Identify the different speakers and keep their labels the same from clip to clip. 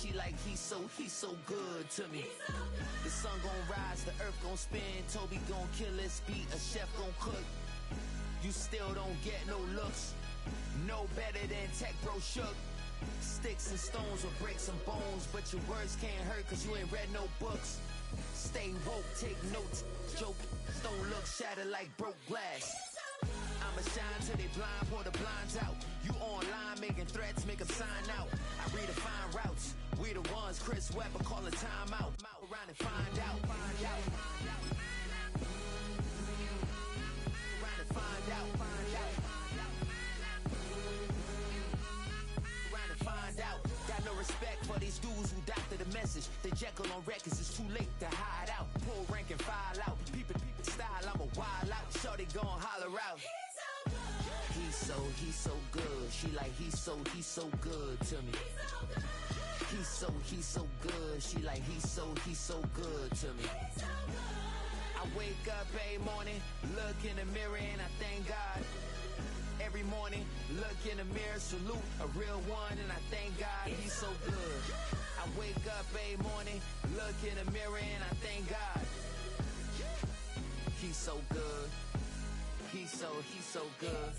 Speaker 1: She like, he's so good to me. The sun gon' rise, the earth gon' spin. Toby gon' kill this beat, a chef gon' cook. You still don't get no looks. No better than Tech Bro Shook. Sticks and stones will break some bones, but your words can't hurt cause you ain't read no books. Stay woke, take notes, joke. Don't look shattered like broke glass. I'ma shine till they blind, pull the blinds out. You online making threats, make them sign out. I redefine routes, we the ones Chris Webber call a timeout. Around and find out, find out. Around and find out, find out. Around and find out. Got no respect for these dudes who doctor the message. The Jekyll on records, it's too late to hide out. Pull rank and file out. People style, I'm a wild out. Shorty gon' holler out. He's so good. She like, he's so good to me. He's so good. She like, he's so good to me. I wake up every morning, look in the mirror and I thank God. Every morning, look in the mirror, salute a real one and I thank God he's so good. I wake up every morning, look in the mirror and I thank God. He's so good. He's so good.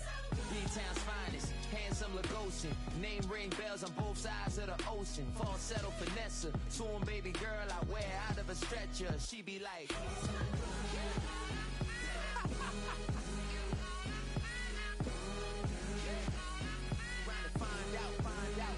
Speaker 1: B-Town's finest, handsome Lagosian. Name ring bells on both sides of the ocean. Falsetto finesse, soon baby girl I wear out of a stretcher. She be like, trying to find out, find out.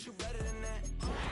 Speaker 1: You better than that. Promise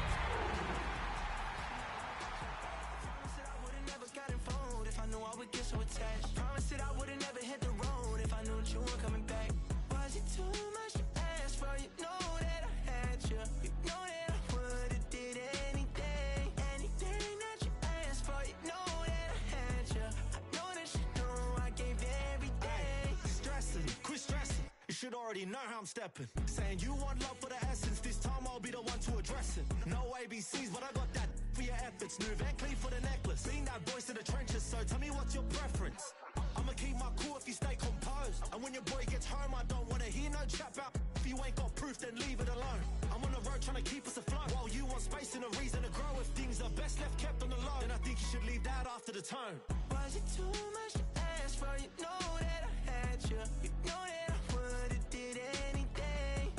Speaker 1: that I would've never gotten phone if I knew I would get so attached. Promise that I would've never hit the road if I knew that you weren't coming back. Was it too much to ask for? You know that I had you. You know that I would've did anything that you asked for. You know that I had you. I know that you know I gave everything.
Speaker 2: Stressing, quit stressing. You should already know how I'm stepping. Saying you want love for the essence. This time I'll be the one to address it. No ABCs, but I got that for your efforts. New Van Cleef for the necklace. Being that voice in the trenches, so tell me what's your preference. I'ma keep my cool if you stay composed. And when your boy gets home, I don't wanna hear no chat about. If you ain't got proof, then leave it alone. I'm on the road trying to keep us afloat. While you want space and a reason to grow. If things are best left kept on the low, then I think you should leave that after the tone.
Speaker 3: Was it too much to ask for? You know that I had you. You know that I would've did anything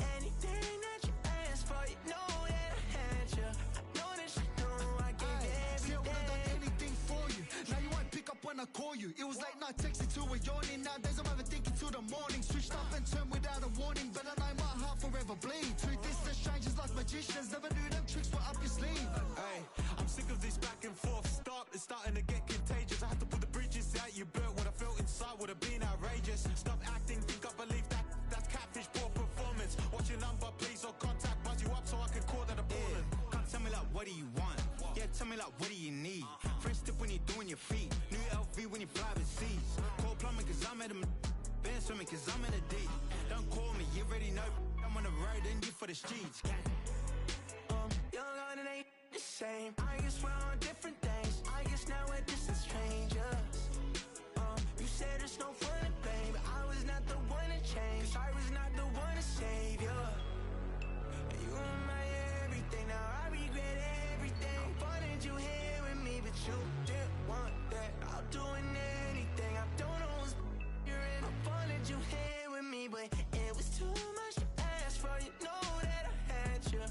Speaker 3: that you asked for. You know that I had you. I know that you know I gave everything.
Speaker 4: See, I would've done anything for you. Now you won't pick up when I call you. It was late night texting to a yawning. Nowadays I'm overthinking till the morning. Switched up and turned without a warning, but I know my heart forever bleeds. Two distant strangers like magicians. Never knew them tricks were up your sleeve.
Speaker 2: Hey, I'm sick of this back and forth. It's starting to get contagious. I had to put the bridges out you built. What I felt inside would have been outrageous. Stop acting, think I believe that. That's catfish, poor performance. What's your number, please, or contact. Buzz you up so I can call that a ballin'.
Speaker 5: Can't tell me like, what do you want? Yeah, tell me like, what do you need? Fresh tip when you're doing your feet. New LV when you fly overseas. Call plumbing cause I'm at a been swimming cause I'm in a deep. Don't call me, you already know. I'm on the road and you for the streets.
Speaker 3: Young and it ain't the same. I guess we're on different things. I guess now we're distant strangers. You said it's no fun to blame, but I was not the one to change. 'Cause I was not the one to save you. You were my everything, now I regret everything. I wanted you here with me, but you didn't want that. I'll do anything, I don't know what's you're in. I wanted you here with me, but it was too much to ask for. You know that I had you.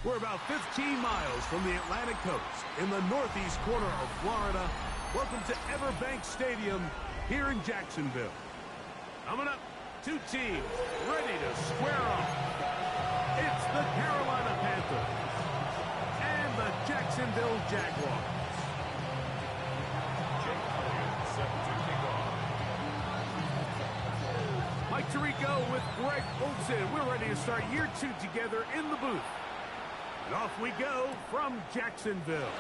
Speaker 6: We're about 15 miles from the Atlantic coast in the northeast corner of Florida. Welcome to Everbank Stadium here in Jacksonville. Coming up, two teams ready to square off. It's the Carolina Panthers and the Jacksonville Jaguars. Mike Tirico with Greg Olson. We're ready to start year 2 together in the booth. And off we go from Jacksonville.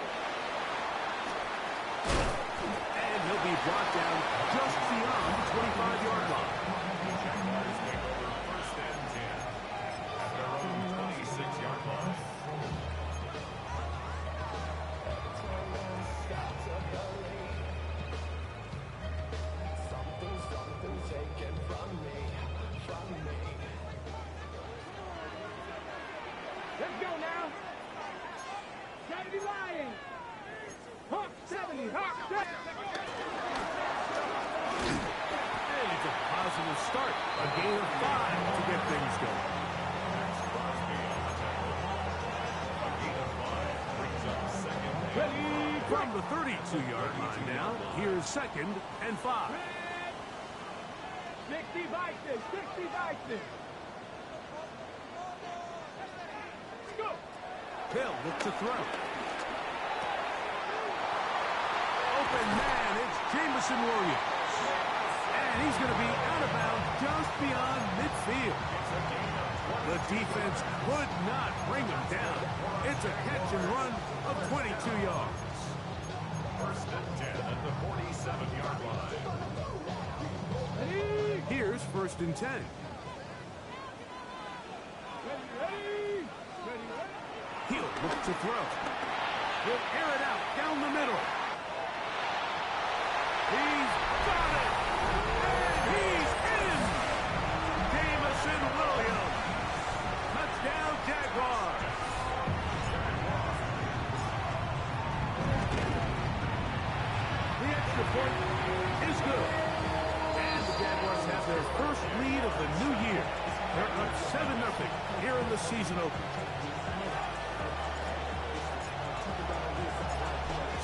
Speaker 6: And he'll be brought down just beyond the 25-yard line.
Speaker 7: Jaguars take over first and 10 at their own 26-yard line.
Speaker 3: Something taken from me.
Speaker 8: Let's go now. Gotta be lying. Hawk 70, Hawk 70.
Speaker 6: And it's a positive start. A gain of 5 to get things going.
Speaker 7: A gain of 5 brings up second and
Speaker 6: Ready from the 32-yard line now. Here's 2nd and 5.
Speaker 8: 60 Vikings, 60 Vikings.
Speaker 6: Hill looks to throw. Open man, it's Jamison Williams. And he's going to be out of bounds just beyond midfield. The defense could not bring him down. It's a catch and run of 22 yards.
Speaker 7: first and 10 at the 47-yard line.
Speaker 6: Here's 1st and 10. He'll look to throw. He'll air it out down the middle. He's got it! And he's in! Jamison Williams. Touchdown, Jaguars. The extra point is good. And the Jaguars have their first lead of the new year. They're up 7-0 here in the season opener.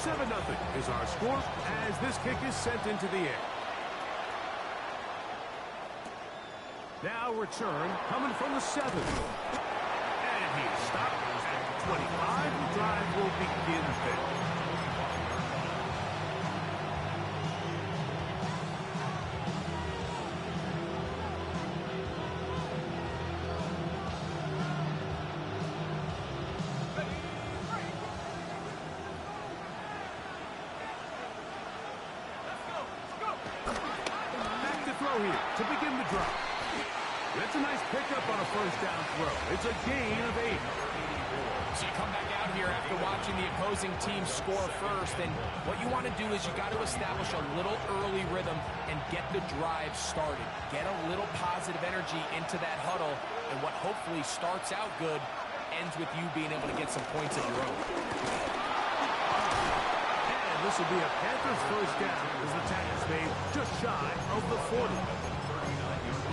Speaker 6: 7-0 is our score as this kick is sent into the air. Now return coming from the 7. And he stopped at 25. The drive will begin there. Here to begin the drive. That's a nice pickup on a first down throw. It's a gain of 8.
Speaker 9: So you come back out here after watching the opposing team score first, and what you want to do is you got to establish a little early rhythm and get the drive started. Get a little positive energy into that huddle, and what hopefully starts out good ends with you being able to get some points of your own.
Speaker 6: This will be a Panthers first down as the tackle's made just shy of the 40.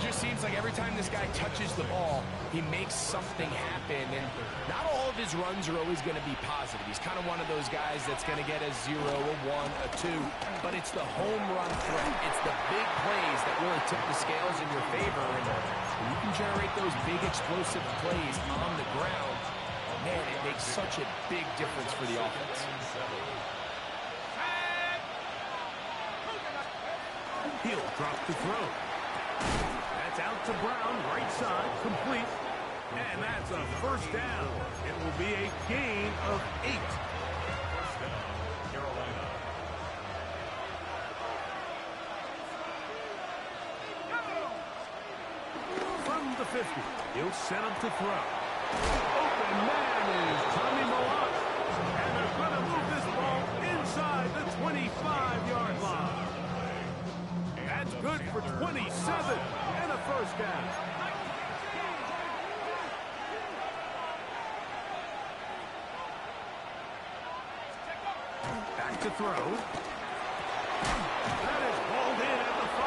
Speaker 9: It just seems like every time this guy touches the ball, he makes something happen, and not all of his runs are always going to be positive. He's kind of one of those guys that's going to get a 0, a 1, a 2, but it's the home run threat. It's the big plays that really tip the scales in your favor, and when you can generate those big explosive plays on the ground, man, it makes such a big difference for the offense.
Speaker 6: He'll drop the throw. That's out to Brown, right side, complete. And that's a first down. It will be a gain of 8.
Speaker 7: First down, Carolina.
Speaker 6: From the 50, he'll set up to throw. Open man is Tommy Milano. And they're going to move this ball inside the 25-yard line. That's good for 27 and a first down. Back to throw. That is hauled in at the 5.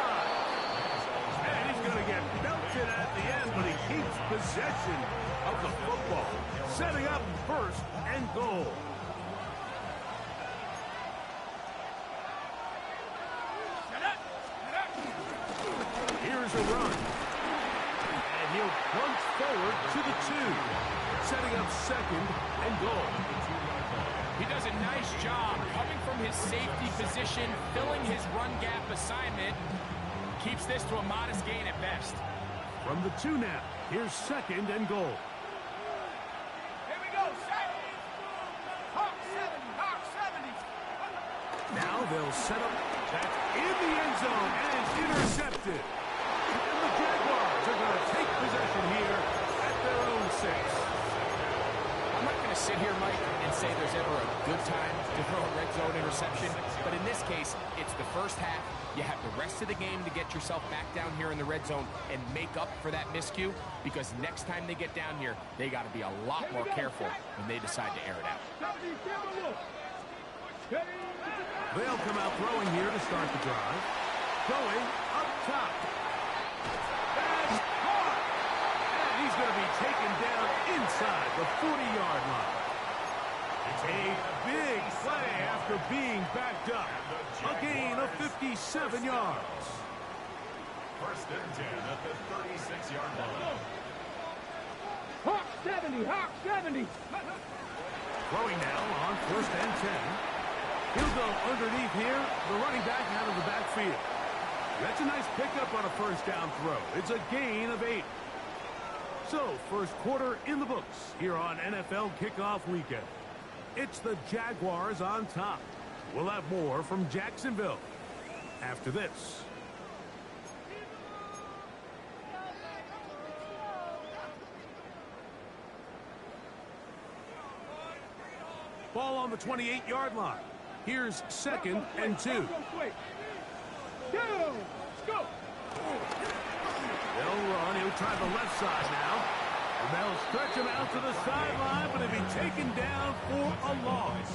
Speaker 6: And he's going to get belted at the end, but he keeps possession of the football, setting up first and goal. A run. And he'll plunge forward to the 2, setting up second and goal.
Speaker 9: He does a nice job coming from his safety position, filling his run gap assignment. Keeps this to a modest gain at best.
Speaker 6: From the 2 now, here's second and goal.
Speaker 8: Here we go, set. Hawk 70, Hawk 70.
Speaker 6: Now they'll set up. That's in the end zone and intercepted. And the Jaguars are going to take possession here at their own 6.
Speaker 9: I'm not going to sit here, Mike, and say there's ever a good time to throw a red zone interception, but in this case, it's the first half. You have the rest of the game to get yourself back down here in the red zone and make up for that miscue, because next time they get down here, they got to be a lot more careful when they decide to air it out.
Speaker 6: They'll come out throwing here to start the drive. Throwing up top. That's caught! And he's going to be taken down inside the 40-yard line. It's a big play after being backed up. A gain of 57 yards.
Speaker 7: First and 10 at the 36-yard line.
Speaker 8: Hawk 70, Hawk 70.
Speaker 6: Throwing now on first and 10. He'll go underneath here, the running back out of the backfield. That's a nice pickup on a first down throw. It's a gain of 8. So, first quarter in the books here on NFL Kickoff Weekend. It's the Jaguars on top. We'll have more from Jacksonville after this. Ball on the 28-yard line. Here's second and 2.
Speaker 8: Go. Go.
Speaker 6: They'll run. He'll try the left side now. And they'll stretch him out to the sideline, but he'll be taken down for a loss.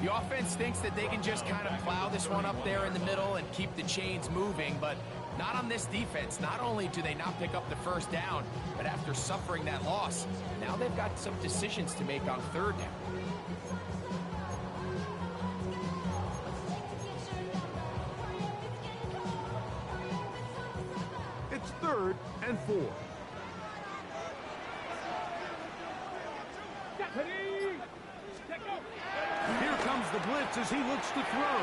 Speaker 9: The offense thinks that they can just kind of plow this one up there in the middle and keep the chains moving, but not on this defense. Not only do they not pick up the first down, but after suffering that loss, now they've got some decisions to make on third down.
Speaker 6: It's 3rd 3rd and 4. Here comes the blitz as he looks to throw.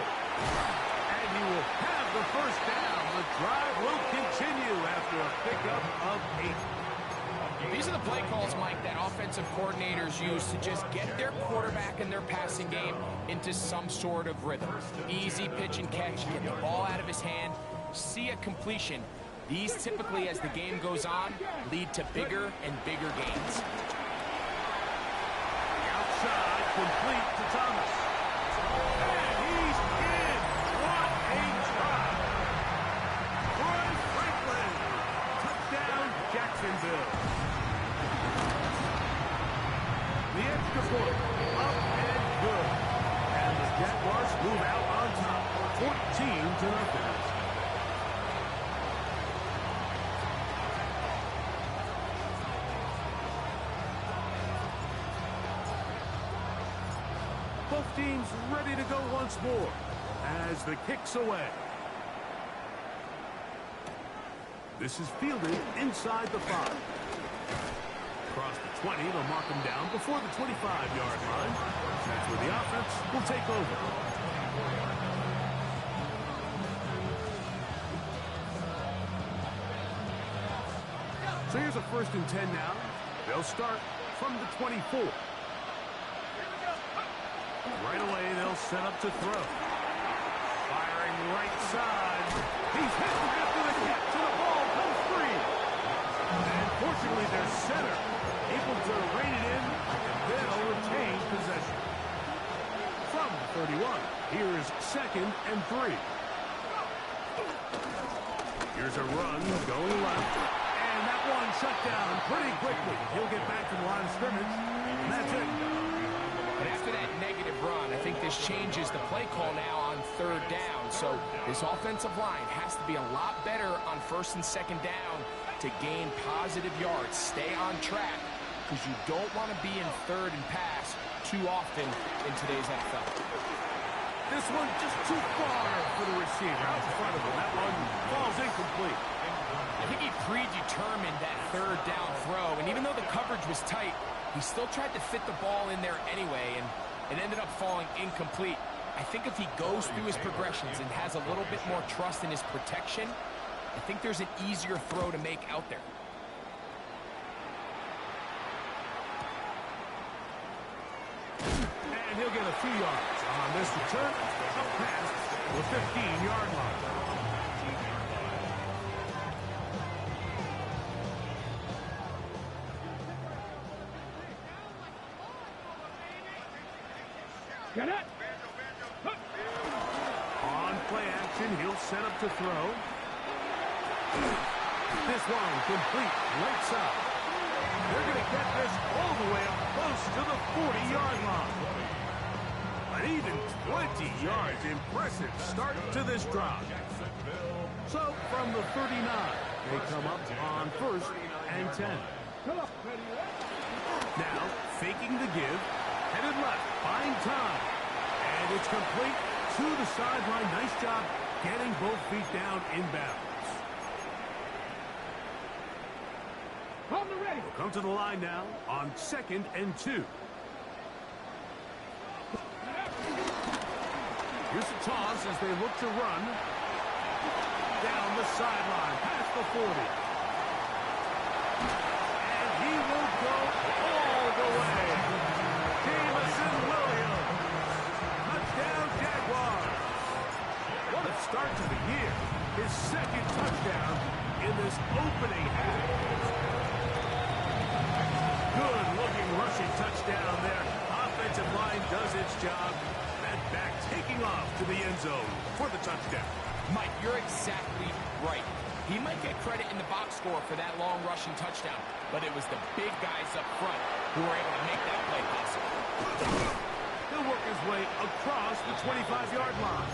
Speaker 6: And he will have the first down. The drive will continue after a pickup of 8.
Speaker 9: These are the play calls, Mike, that offensive coordinators use to just get their quarterback and their passing game into some sort of rhythm. Easy pitch and catch, get the ball out of his hand, see a completion. These typically, as the game goes on, lead to bigger and bigger gains.
Speaker 6: Outside, complete to Thomas. And he's in. What a try. Troy Franklin. Touchdown, Jacksonville. The extra point, up and good. And the Jaguars move out on top, 14-0. Both teams ready to go once more as the kick's away. This is fielded inside the 5. Across the 20, they'll mark him down before the 25-yard line. That's where the offense will take over. So here's a 1st and 10 now. They'll start from the 24. Right away, they'll set up to throw. Firing right side. He's hit after the catch, and the ball comes free. And fortunately, their center able to rein it in, and they'll retain possession. From the 31, here's 2nd and 3. Here's a run going left, and that one shut down pretty quickly. He'll get back to the line of scrimmage, and that's it.
Speaker 9: But after that negative run, I think this changes the play call now on 3rd down. So this offensive line has to be a lot better on 1st and 2nd down to gain positive yards. Stay on track because you don't want to be in 3rd and pass too often in today's NFL.
Speaker 6: This one just too far for the receiver out in front of him. That one falls incomplete.
Speaker 9: I think he predetermined that 3rd down throw, and even though the coverage was tight, he still tried to fit the ball in there anyway, and it ended up falling incomplete. I think if he goes through his progressions and has a little bit more trust in his protection, I think there's an easier throw to make out there.
Speaker 6: And he'll get a few yards on this return, up past the 15-yard line.
Speaker 8: Get it!
Speaker 6: On play action, he'll set up to throw. This one complete, right side. They're going to get this all the way up close to the 40-yard line. An even 20 yards. Impressive start to this drive. So from the 39, they come up on 1st and 10. Now faking the give. Headed left, buying time. And it's complete to the sideline. Nice job getting both feet down inbounds. We'll come to the line now on 2nd and 2. Here's a toss as they look to run. Down the sideline, past the 40. And he will go all the way. Jameson Williams. Touchdown, Jaguars. What a start to the year. His 2nd touchdown in this opening half. Good-looking rushing touchdown there. Offensive line does its job. And back taking off to the end zone for the touchdown.
Speaker 9: Mike, you're exactly right. He might get credit in the box score for that long rushing touchdown, but it was the big guys up front who were able to make that play possible.
Speaker 6: He'll work his way across the 25-yard line.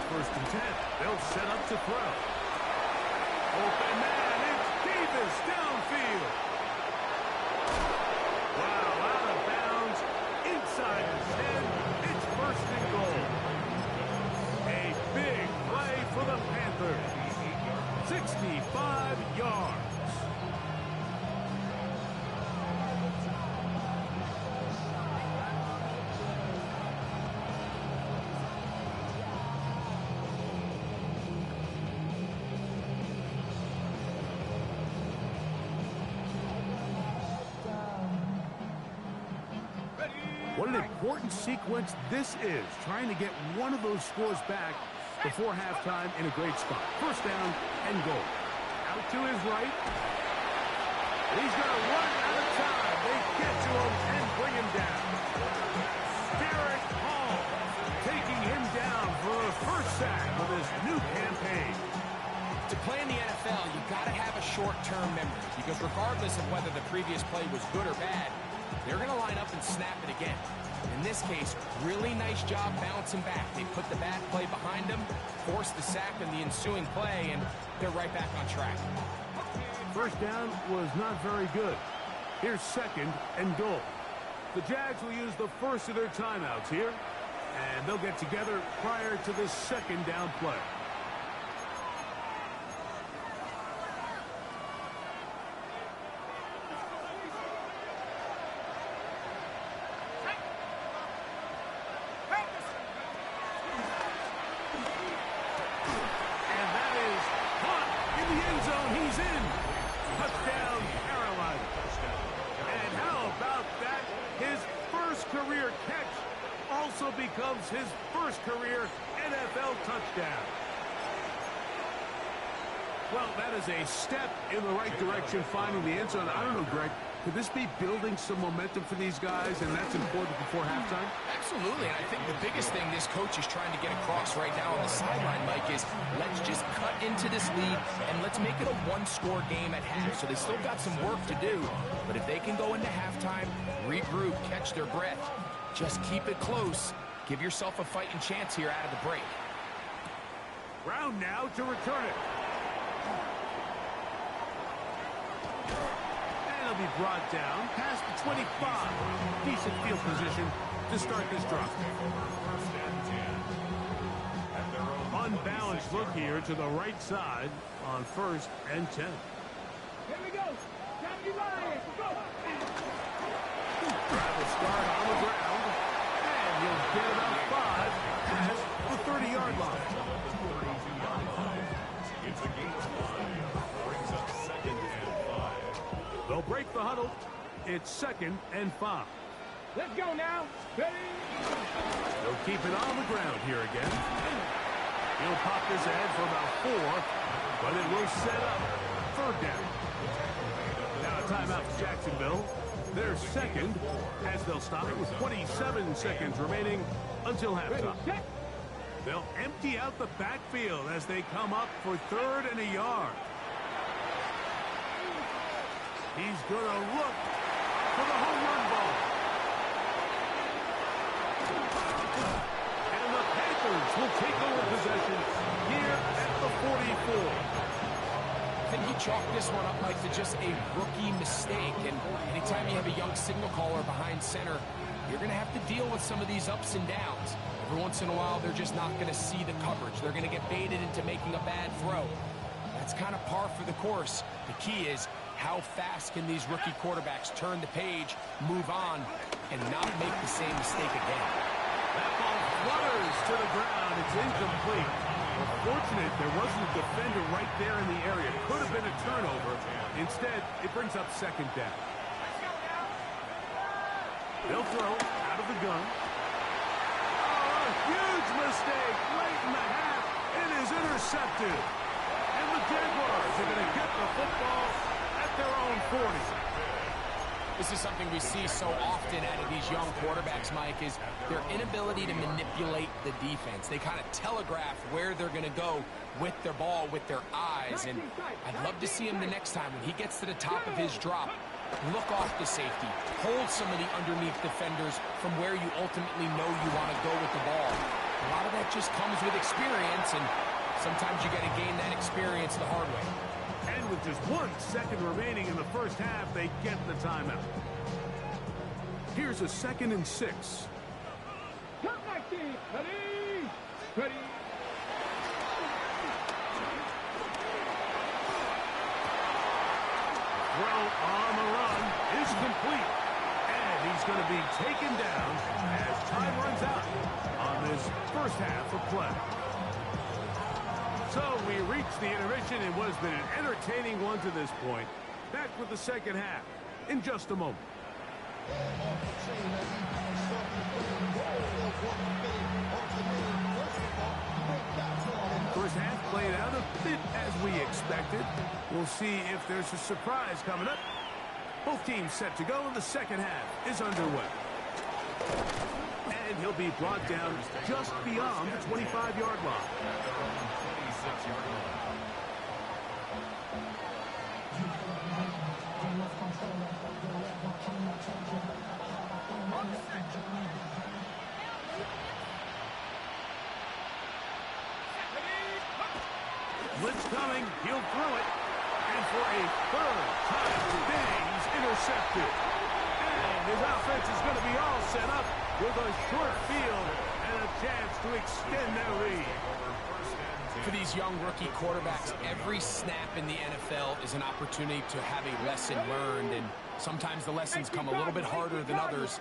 Speaker 6: first and 10. They'll set up to throw. Open man, it's Davis downfield. Wow, out of bounds, inside his 10. It's first and goal. A big play for the Panthers. 65 yards. What an important sequence this is, trying to get one of those scores back before halftime in a great spot. First down and goal. Out to his right. He's going to run out of time. They get to him and bring him down. Derek Hall taking him down for a first sack of his new campaign.
Speaker 9: To play in the NFL, you got to have a short-term memory, because regardless of whether the previous play was good or bad, they're going to line up and snap it again. In this case, really nice job bouncing back. They put the bad play behind them, forced the sack in the ensuing play, and they're right back on track.
Speaker 6: First down was not very good. Here's second and goal. The Jags will use the first of their timeouts here, and they'll get together prior to the second down play. Becomes his first career NFL touchdown. Well, that is a step in the right direction, finding the end zone. I don't know, Greg, could this be building some momentum for these guys, and that's important before halftime?
Speaker 9: Absolutely, and I think the biggest thing this coach is trying to get across right now on the sideline, Mike, is let's just cut into this lead, and let's make it a one-score game at half. So they still got some work to do, but if they can go into halftime, regroup, catch their breath, just keep it close. Give yourself a fighting chance here out of the break.
Speaker 6: Brown now to return it. And he'll be brought down past the 25. Decent field position to start this drive. Unbalanced look here to the right side on first and 10.
Speaker 8: Here we go. Johnny Ryan, go.
Speaker 6: Travel start on the ground. He'll get about 5 past the 30-yard line.
Speaker 7: It's a gain of 5. Brings up second and 5.
Speaker 6: They'll break the huddle. It's second and 5.
Speaker 8: Let's go now. Ready?
Speaker 6: They'll keep it on the ground here again. He'll pop his head for about 4, but it will set up third down. Now a timeout for Jacksonville. Their second, as they'll stop it with 27 seconds remaining until halftime. They'll empty out the backfield as they come up for third and a yard. He's going to look for the home run ball. And the Panthers will take over possession here at the 44.
Speaker 9: I think he chalked this one up, Mike, to just a rookie mistake. And anytime you have a young signal caller behind center, you're going to have to deal with some of these ups and downs. Every once in a while, they're just not going to see the coverage. They're going to get baited into making a bad throw. That's kind of par for the course. The key is how fast can these rookie quarterbacks turn the page, move on, and not make the same mistake again.
Speaker 6: That ball flutters to the ground. It's incomplete. Fortunate there wasn't a defender right there in the area. Could have been a turnover. Instead, it brings up second down. They'll throw out of the gun. Oh, a huge mistake late in the half. It is intercepted. And the Jaguars are going to get the football at their own 40.
Speaker 9: This is something we see so often out of these young quarterbacks, Mike, is their inability to manipulate the defense. They kind of telegraph where they're going to go with their ball, with their eyes. And I'd love to see him the next time when he gets to the top of his drop. Look off the safety. Hold some of the underneath defenders from where you ultimately know you want to go with the ball. A lot of that just comes with experience, and sometimes you got to gain that experience the hard way.
Speaker 6: And with just 1 second remaining in the first half, they get the timeout. Here's a 2nd and 6.
Speaker 8: Come back, team. Ready? Ready.
Speaker 6: Throw on the run is complete. And he's going to be taken down as time runs out on this first half of play. So we reach the intermission in what has been an entertaining one to this point. Back with the second half in just a moment. First half played out a bit as we expected. We'll see if there's a surprise coming up. Both teams set to go, and the second half is underway. And he'll be brought down just beyond the 25-yard line.
Speaker 7: 26-yard line.
Speaker 6: Blitz coming, he'll throw it, and for a third time today, he's intercepted. And his offense is going to be all set up with a short field and a chance to extend their lead.
Speaker 9: For these young rookie quarterbacks, every snap in the NFL is an opportunity to have a lesson learned, and sometimes the lessons come a little bit harder than others.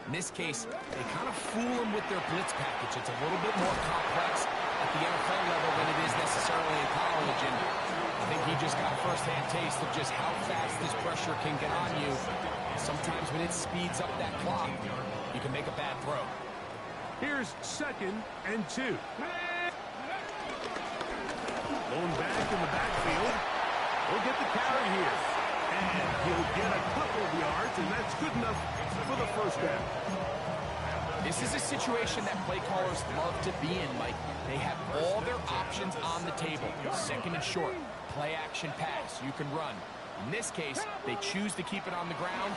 Speaker 9: In this case, they kind of fool them with their blitz package. It's a little bit more complex at the NFL level than it is necessarily in college, and I think he just got a first-hand taste of just how fast this pressure can get on you. Sometimes when it speeds up that clock, you can make a bad throw.
Speaker 6: Here's 2nd and 2. Going back in the backfield. He'll get the carry here. And he'll get a couple of yards, and that's good enough for the first down.
Speaker 9: This is a situation that play callers love to be in, Mike. They have all their options on the table. 2nd and short, play action pass, you can run. In this case, they choose to keep it on the ground,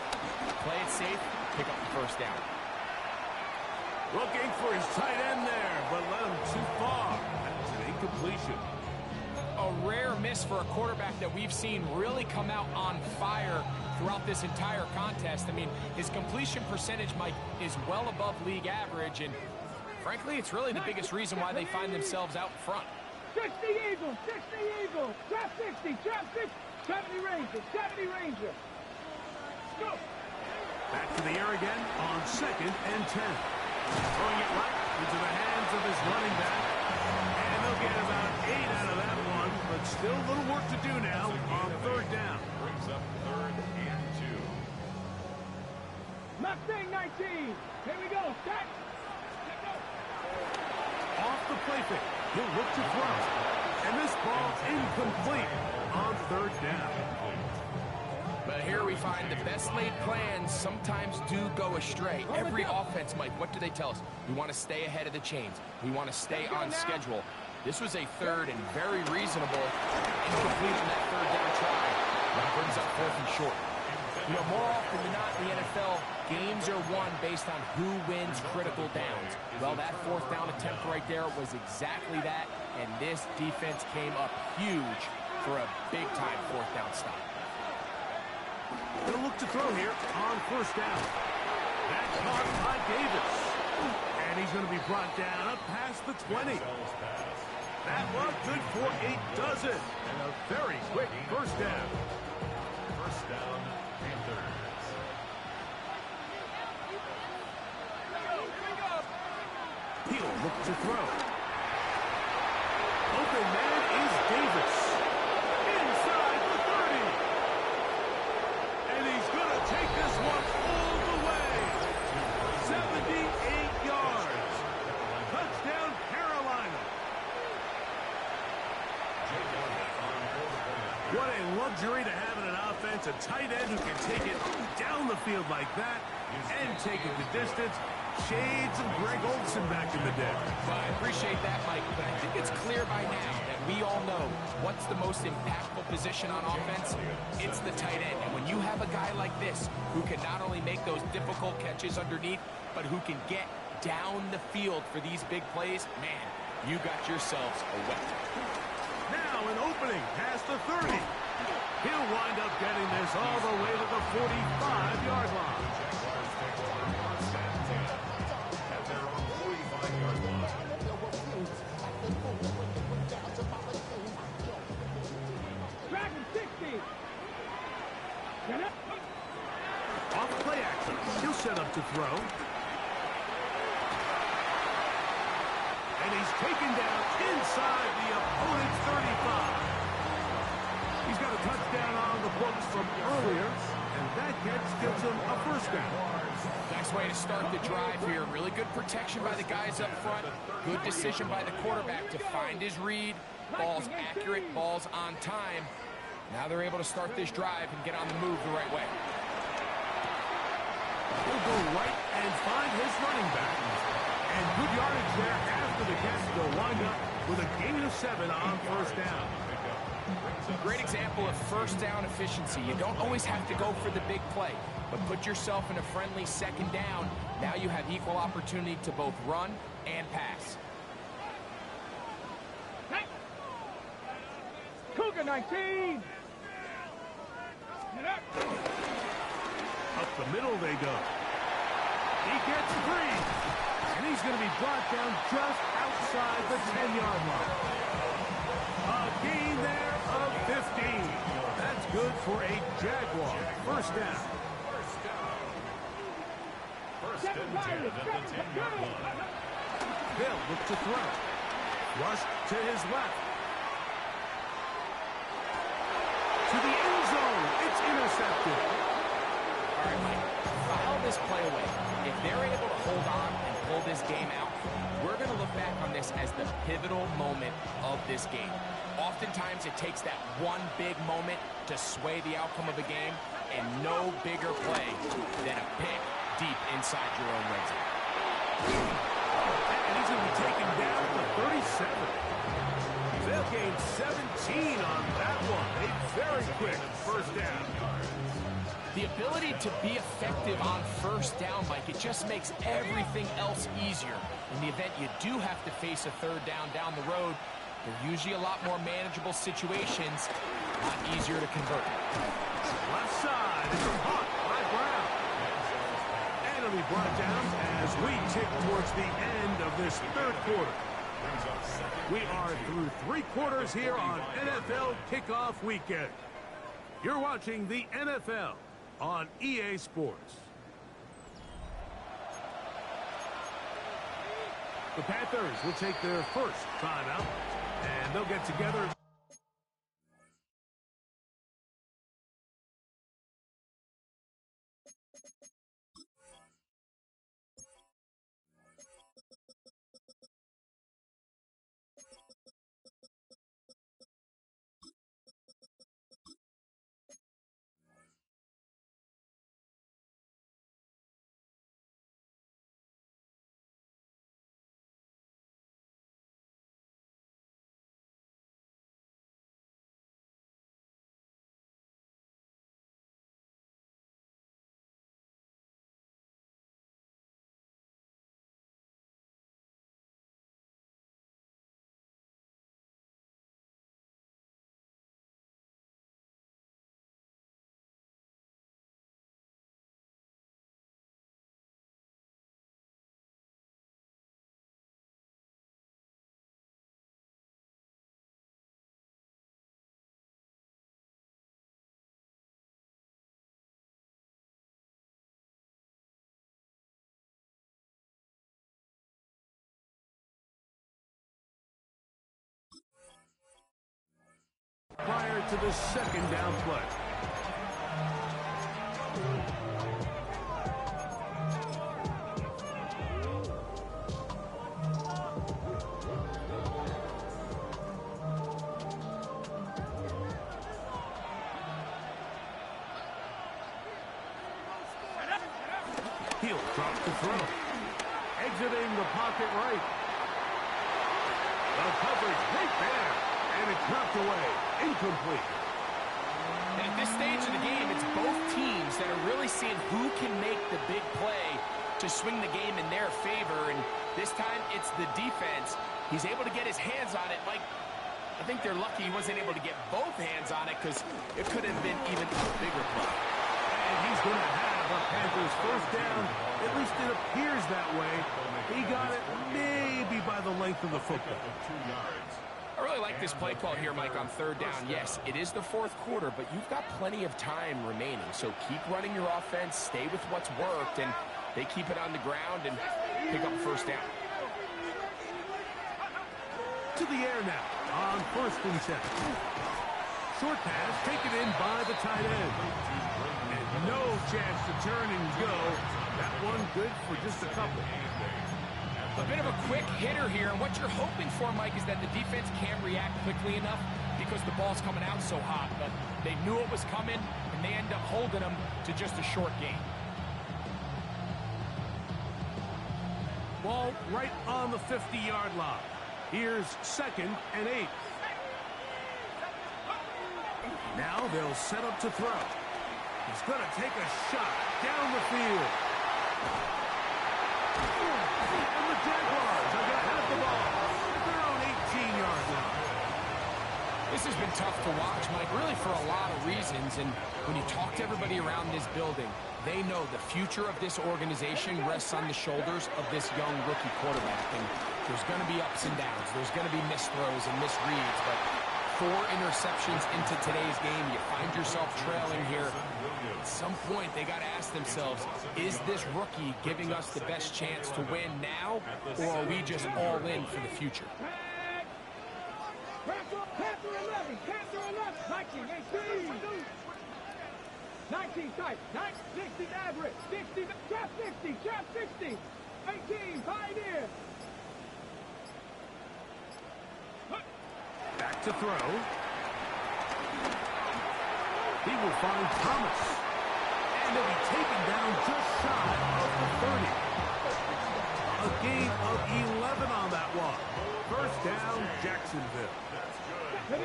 Speaker 9: play it safe, pick up the first down.
Speaker 6: Looking for his tight end there, but led him too far. That's an incompletion.
Speaker 9: A rare miss for a quarterback that we've seen really come out on fire throughout this entire contest. I mean, his completion percentage, Mike, is well above league average, and frankly, it's really the biggest reason why they find themselves out front.
Speaker 8: 60 Eagles, 60 Eagles, drop 60, drop 60, 70 Ranger, 70 Ranger. Go.
Speaker 6: Back to the air again on 2nd and 10. Throwing it right into the hands of his running back. And they'll get about 8 out of that one, but still a little work to do now on 3rd down.
Speaker 7: Brings up 3rd and 2.
Speaker 8: Mustang 19. Here we go. Set. Go.
Speaker 6: Off the play fake. He'll look to throw. And this ball incomplete on 3rd down.
Speaker 9: But here we find the best laid plans sometimes do go astray. Every offense, Mike, what do they tell us? We want to stay ahead of the chains. We want to stay on schedule. This was a 3rd and very reasonable incomplete on that 3rd down try. That brings up 4th and short. You know, more often than not in the NFL, games are won based on who wins critical downs. Well, that 4th down attempt right there was exactly that, and this defense came up huge for a big-time 4th down stop.
Speaker 6: He'll look to throw here on 1st down. That's caught by Davis. And he's going to be brought down up past the 20. That one good for a dozen. And a very quick 1st down.
Speaker 7: 1st down, Panthers.
Speaker 6: He'll look to throw. Open man is Davis. Inside the 30. And he's going to take this one all the way. 78 yards. Touchdown, Carolina. What a luxury to have in an offense, a tight end who can take it down the field like that and take it the distance. Shades of Greg Olsen back in the day.
Speaker 9: Well, I appreciate that, Mike, but I think it's clear by now that we all know what's the most impactful position on offense. It's the tight end. And when you have a guy like this who can not only make those difficult catches underneath, but who can get down the field for these big plays, man, you got yourselves a weapon.
Speaker 6: Now an opening past the 30. He'll wind up getting this all the way to the 45-yard line.
Speaker 8: Dragon 60.
Speaker 6: Off play action. He'll set up to throw. And he's taken down inside the opponent's 35. He's got a touchdown on the books from earlier, and that catch gets him a first down.
Speaker 9: Nice way to start the drive here. Really good protection by the guys up front. Good decision by the quarterback to find his read. Ball's accurate, ball's on time. Now they're able to start this drive and get on the move the right way.
Speaker 6: He'll go right and find his running back. And good yardage there after the catch. They'll wind up with a gain of 7 on first down.
Speaker 9: Great example of first down efficiency. You don't always have to go for the big play, but put yourself in a friendly second down. Now you have equal opportunity to both run and pass.
Speaker 8: Cougar 19.
Speaker 6: Up the middle they go. He gets 3. And he's going to be brought down just outside the 10-yard line. A gain there of 15. That's good for a Jaguar. First down.
Speaker 7: First and 10 at the 10-yard line.
Speaker 6: Bill look to throw. Rush to his left. To the end zone. It's intercepted.
Speaker 9: All right, Mike, file this play away. If they're able to hold on and pull this game out, we're going to look back on this as the pivotal moment of this game. Oftentimes, it takes that one big moment to sway the outcome of a game, and no bigger play than a pick deep inside your own red zone.
Speaker 6: And he's going to be taken down to 37. They'll gain 17 on that one. A very quick first down.
Speaker 9: The ability to be effective on first down, Mike, it just makes everything else easier. In the event you do have to face a third down the road, they're usually a lot more manageable situations, a lot easier to convert.
Speaker 6: Left side is caught by Brown. And it'll be brought down as we tick towards the end of this third quarter. We are through 3 quarters here on NFL Kickoff Weekend. You're watching the NFL on EA Sports. The Panthers will take their first timeout, and they'll get together. Prior to the second down play. He'll drop the throw. Exiting the pocket right. The coverage right there. And it's knocked away. Incomplete.
Speaker 9: And at this stage of the game, it's both teams that are really seeing who can make the big play to swing the game in their favor, and this time it's the defense. He's able to get his hands on it. Mike, I think they're lucky he wasn't able to get both hands on it because it could have been even a bigger play.
Speaker 6: And he's going to have a Panthers first down. At least it appears that way. He got it maybe by the length of the football.
Speaker 9: I really like this play call here, Mike, on third down. Yes, it is the fourth quarter, but you've got plenty of time remaining. So keep running your offense, stay with what's worked, and they keep it on the ground and pick up a first down.
Speaker 6: To the air now on 1st and 10. Short pass taken in by the tight end. And no chance to turn and go. That one good for just a couple.
Speaker 9: A bit of a quick hitter here, and what you're hoping for, Mike, is that the defense can't react quickly enough because the ball's coming out so hot, but they knew it was coming, and they end up holding them to just a short gain.
Speaker 6: Ball right on the 50-yard line. Here's 2nd and 8. Now they'll set up to throw. He's going to take a shot down the field. And the Jaguars are going to have the ball at their own 18-yard line.
Speaker 9: This has been tough to watch, Mike, really for a lot of reasons. And when you talk to everybody around this building, they know the future of this organization rests on the shoulders of this young rookie quarterback. And there's going to be ups and downs. There's going to be missed throws and misreads. But 4 interceptions into today's game, you find yourself trailing here. At some point, they got to ask themselves, is this rookie giving us the best chance to win now, or are we just all in for the future?
Speaker 8: Panther 11, Panther 11, 19, 18. 19 tight, 60 average, 60, trap 60, trap 60, 18, Pioneer.
Speaker 6: Back to throw. He will find Thomas. And he'll be taken down just shy of the 30. A gain of 11 on that one. First down, Jacksonville.
Speaker 8: 18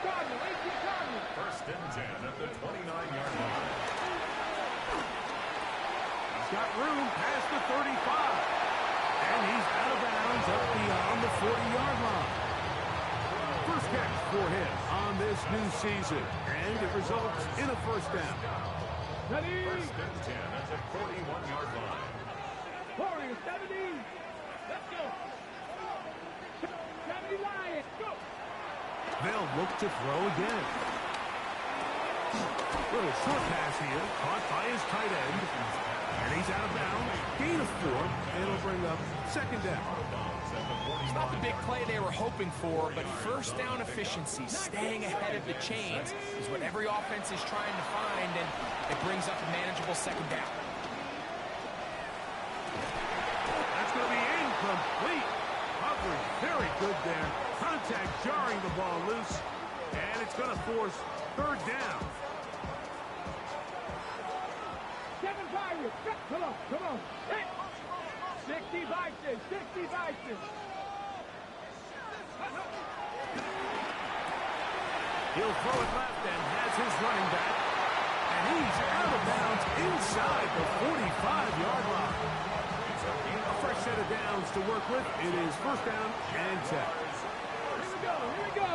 Speaker 8: Cardinal, 18 Cardinal.
Speaker 7: 1st and 10 at the 29-yard line.
Speaker 6: He's got room past the 35. And he's out of bounds up beyond the 40-yard line. First catch for him on this new season. And it results in a first down.
Speaker 7: 1st and 10 at the 41-yard line.
Speaker 8: Warriors 70. Let's go. 70 Lions, go.
Speaker 6: They'll look to throw again. Little short pass here, caught by his tight end. And he's out of bounds. Gain of 4. It'll bring up 2nd down.
Speaker 9: It's not the big play they were hoping for, but first down efficiency, staying ahead of the chains, is what every offense is trying to find, and it brings up a manageable 2nd down.
Speaker 6: That's going to be incomplete. Coverage very good there. Contact jarring the ball loose. And it's going to force 3rd down.
Speaker 8: 7 Pirates, come on, come on. 60 Bison, 60 Bison.
Speaker 6: He'll throw it left and has his running back. And he's out of bounds inside the 45-yard line. A fresh set of downs to work with. It is 1st down and 10.
Speaker 8: Here we go, here we go.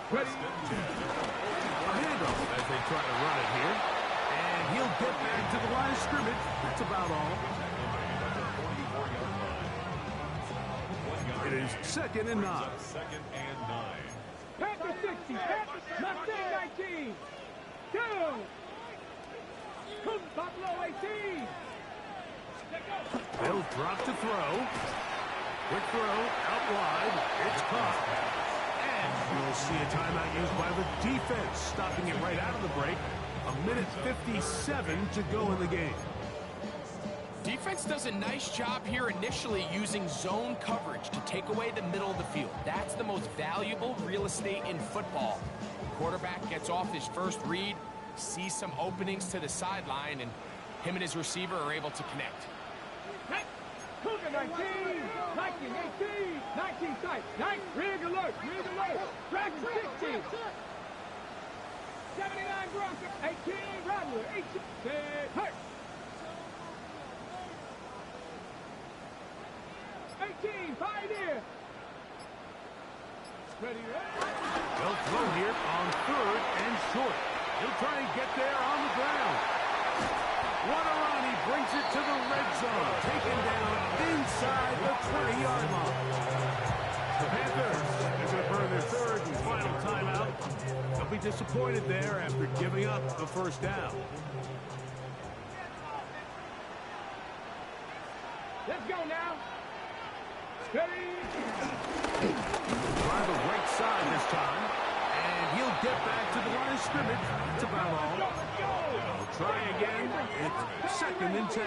Speaker 8: Ready?
Speaker 6: A handoff as they try to run it here. And he'll get back to the line of scrimmage. That's about all. It is 2nd and 9.
Speaker 7: 2nd and 9.
Speaker 8: Panther 60, Panther Mustang 19. Go. Buffalo 18.
Speaker 6: They'll drop to throw. Quick throw out wide. It's caught. And you'll see a timeout used by the defense, stopping it right out of the break. 1:57 to go in the game.
Speaker 9: Defense does a nice job here initially using zone coverage to take away the middle of the field. That's the most valuable real estate in football. Quarterback gets off his first read, sees some openings to the sideline, and him and his receiver are able to connect.
Speaker 8: Cougar 19, 19, 18, 19 tight, 9, rig alert, Dragon 60. 79 Bronco, 18 Rattler, 18, hurt. 18, Pioneer. Ready,
Speaker 6: They'll throw here on 3rd and short. He'll try and get there on the ground. What a run. He brings it to the red zone. Taken down inside the 20-yard line. The Panthers are going to burn their 3rd and final timeout. They'll be disappointed there after giving up the first down.
Speaker 8: Let's go now. Steady.
Speaker 6: Try the right side this time. And he'll get back to the line of scrimmage. That's about all. They'll try again. It's 2nd and 10.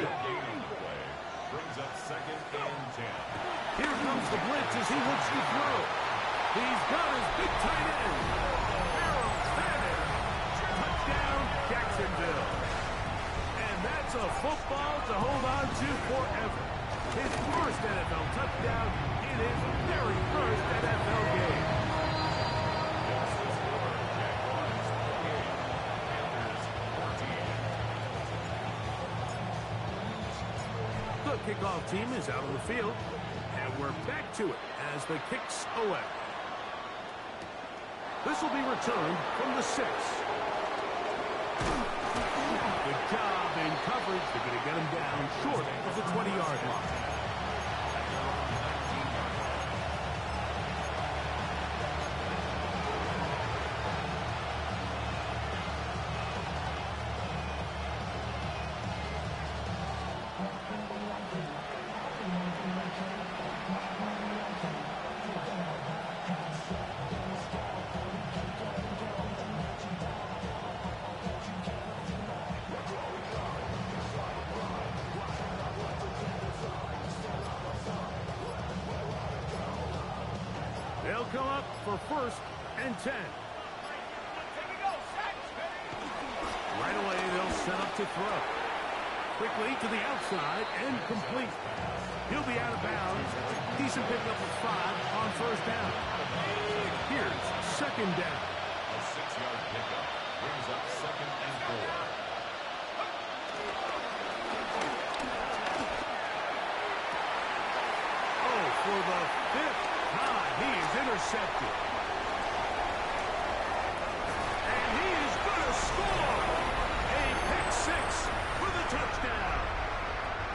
Speaker 7: Brings up 2nd and 10.
Speaker 6: Here comes the blitz as he looks to throw. He's got his big tight end. Harold Fannin. Touchdown, Jacksonville. And that's a football to hold on to forever. His first NFL touchdown in his very first NFL game. The kickoff team is out on the field, and we're back to it as the kick's away. This will be returned from the 6. Good job in coverage. They're going to get him down short of the 20-yard line. They'll come up for 1st and 10. Right away, they'll set up to throw. Quickly to the outside and complete. He'll be out of bounds. Decent pickup of 5 on 1st down. Here's 2nd down.
Speaker 7: A 6-yard pickup brings up 2nd and 4.
Speaker 6: Oh, for the 5th time, he is intercepted. And he is going to score. A pick 6 for the touchdown.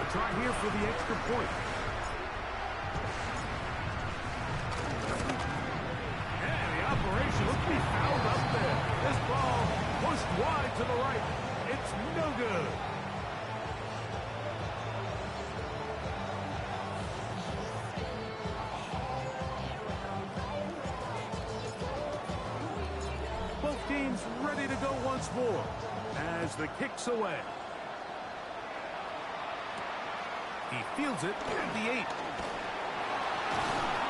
Speaker 6: A try here for the extra point. And the operation looks to be fouled up there. This ball pushed wide to the right. It's no good. Both teams ready to go once more as the kick's away. He fields it at the 8.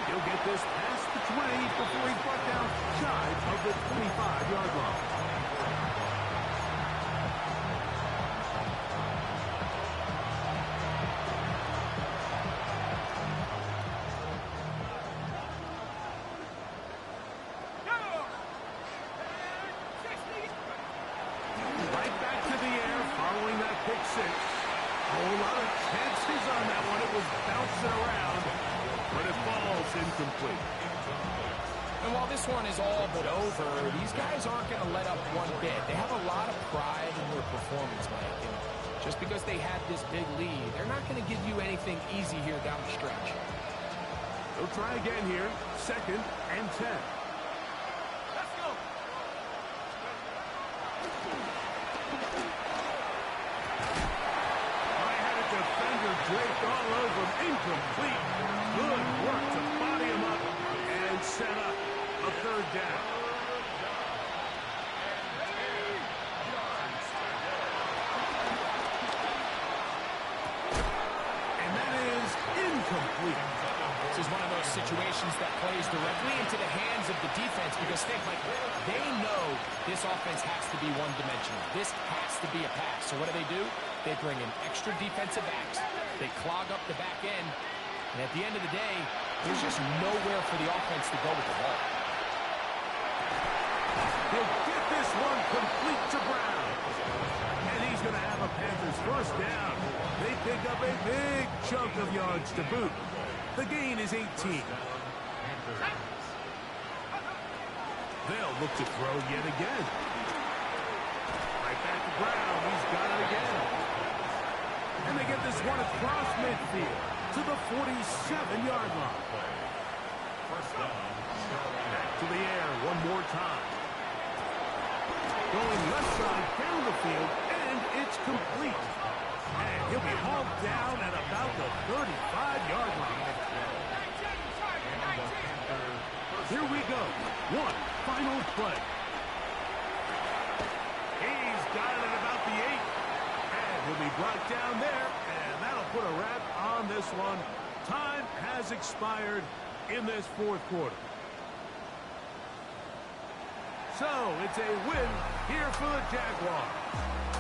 Speaker 6: He'll get this past the 20 before he's brought down shy of the 25-yard line. Right back to the air following that pick 6. A whole lot of chances on that one. It was bouncing around, but it falls incomplete.
Speaker 9: And while this one is all but over, these guys aren't going to let up one bit. They have a lot of pride in their performance, Mike. And just because they had this big lead, they're not going to give you anything easy here down the stretch.
Speaker 6: They'll try again here. 2nd and 10.
Speaker 8: Let's go.
Speaker 6: I had a defender draped all over him. Incomplete. Good work to body him up and set up a 3rd down. And that is incomplete.
Speaker 9: This is one of those situations that plays directly into the hands of the defense because they know this offense has to be one-dimensional. This has to be a pass. So what do? They bring in extra defensive backs. They clog up the back end. And at the end of the day, there's just nowhere for the offense to go with the ball.
Speaker 6: He'll get this one complete to Brown. And he's going to have a Panthers 1st down. They pick up a big chunk of yards to boot. The gain is 18. They'll look to throw yet again. Right back to Brown. He's got it again. And they get this one across midfield to the 47-yard line. Back to the air one more time. Going left side down the field, and it's complete. And he'll be hauled down at about the 35-yard line. Here we go. One final play. He's got it at about the 8. And he'll be brought down there, and that'll put a wrap on this one. Time has expired in this fourth quarter. So it's a win here for the Jaguars.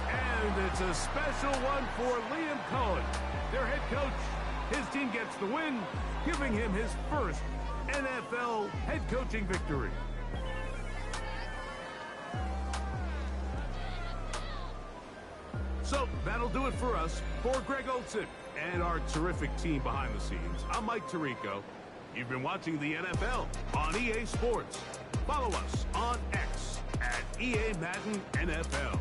Speaker 6: And it's a special one for Liam Cohen, their head coach. His team gets the win, giving him his first NFL head coaching victory. So that'll do it for us. For Greg Olson and our terrific team behind the scenes, I'm Mike Tirico. You've been watching the NFL on EA Sports. Follow us on X at EA Madden NFL.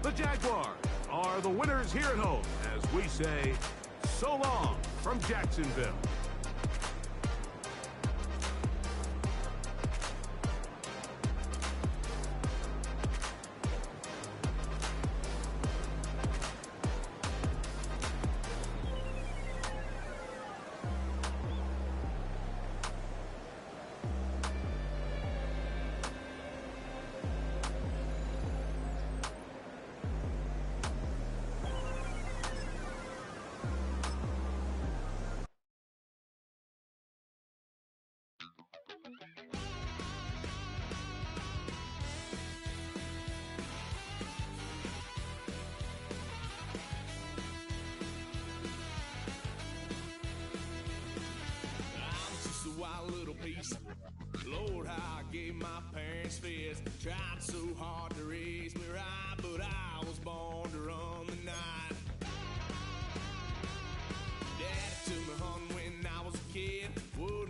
Speaker 6: The Jaguars are the winners here at home as we say so long from Jacksonville.
Speaker 10: Wild little piece. Lord, how I gave my parents fist. Tried so hard to raise me right, but I was born to run the night. Daddy took me home when I was a kid. Wouldn't